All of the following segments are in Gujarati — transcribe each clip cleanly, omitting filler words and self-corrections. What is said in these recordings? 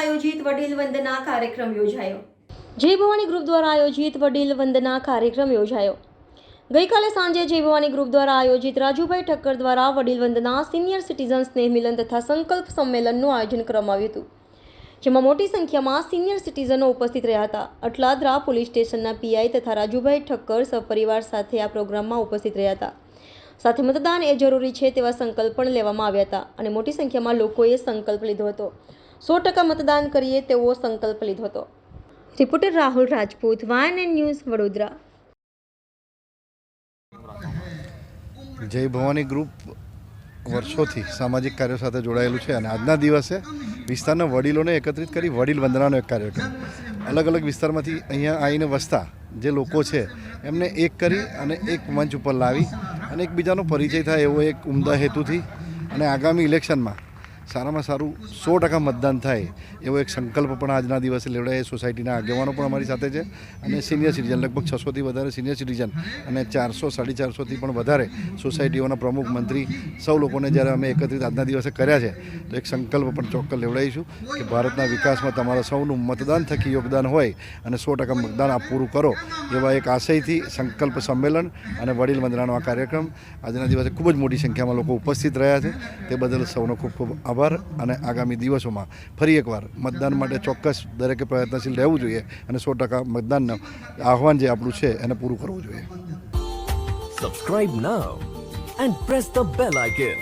આયોજિત વડીલ વંદના કાર્યક્રમ યોજાયો। જય ભવાની ગ્રુપ દ્વારા આયોજિત વડીલ વંદના કાર્યક્રમ યોજાયો। ગઈકાલે સાંજે જય ભવાની ગ્રુપ દ્વારા આયોજિત રાજુભાઈ ઠક્કર દ્વારા વડીલ વંદના સિનિયર સિટીઝન સ્નેહ મિલન તથા સંકલ્પ સંમેલનનું આયોજન કરવામાં આવ્યું હતું, જેમાં મોટી સંખ્યામાં સિનિયર સિટીઝનો ઉપસ્થિત રહ્યા હતા। અટલાદરા પોલીસ સ્ટેશનના પીઆઈ તથા રાજુભાઈ ઠક્કર સપરિવાર સાથે આ પ્રોગ્રામમાં ઉપસ્થિત રહ્યા હતા। સાથે મતદાન એ જરૂરી છે તેવા સંકલ્પ પણ લેવામાં આવ્યા હતા અને મોટી સંખ્યામાં લોકોએ સંકલ્પ લીધો હતો। 100% મતદાન કરીએ તેવો સંકલ્પ લીધો હતો। Reporter Rahul Rajput, YNN news, Vadodara. જય ભવાની ગ્રુપ વર્ષોથી સામાજિક કાર્યો સાથે જોડાયેલું છે અને આજના દિવસે વિસ્તારના વડીલોને એકત્રિત કરી વડીલ વંદનાનો એક કાર્યક્રમ અલગ અલગ વિસ્તારમાંથી અહીંયા આવીને વસતા જે લોકો છે એમને એક કરી અને એક મંચ ઉપર લાવી અને એકબીજાનો પરિચય થાય એવો એક ઉમદા હેતુથી અને આગામી ઇલેક્શનમાં સારામાં સારું 100% મતદાન થાય એવો એક સંકલ્પ પણ આજના દિવસે લેવડાય। સોસાયટીના આગેવાનો પણ અમારી સાથે છે અને સિનિયર સિટીઝન લગભગ 600થી વધારે સિનિયર સિટીઝન અને 400-450થી પણ વધારે સોસાયટીઓના પ્રમુખ, મંત્રી સૌ લોકોને જ્યારે અમે એકત્રિત આજના દિવસે કર્યા છે તો એક સંકલ્પ પણ ચોક્કસ લેવડાવીશું કે ભારતના વિકાસમાં તમારા સૌનું મતદાન થકી યોગદાન હોય અને 100% મતદાન આપ પૂરું કરો એવા એક આશયથી સંકલ્પ સંમેલન અને વડીલ વંદનાનો આ કાર્યક્રમ આજના દિવસે ખૂબ જ મોટી સંખ્યામાં લોકો ઉપસ્થિત રહ્યા છે। તે બદલ સૌનો ખૂબ ખૂબ આભાર અને આગામી દિવસોમાં ફરી એકવાર મતદાન માટે ચોક્કસ દરેકે પ્રયત્નશીલ રહેવું જોઈએ અને 100% મતદાનનું આહવાન જે આપણું છે એને પૂરું કરવું જોઈએ। Subscribe now and press the bell icon.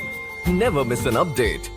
Never miss an update.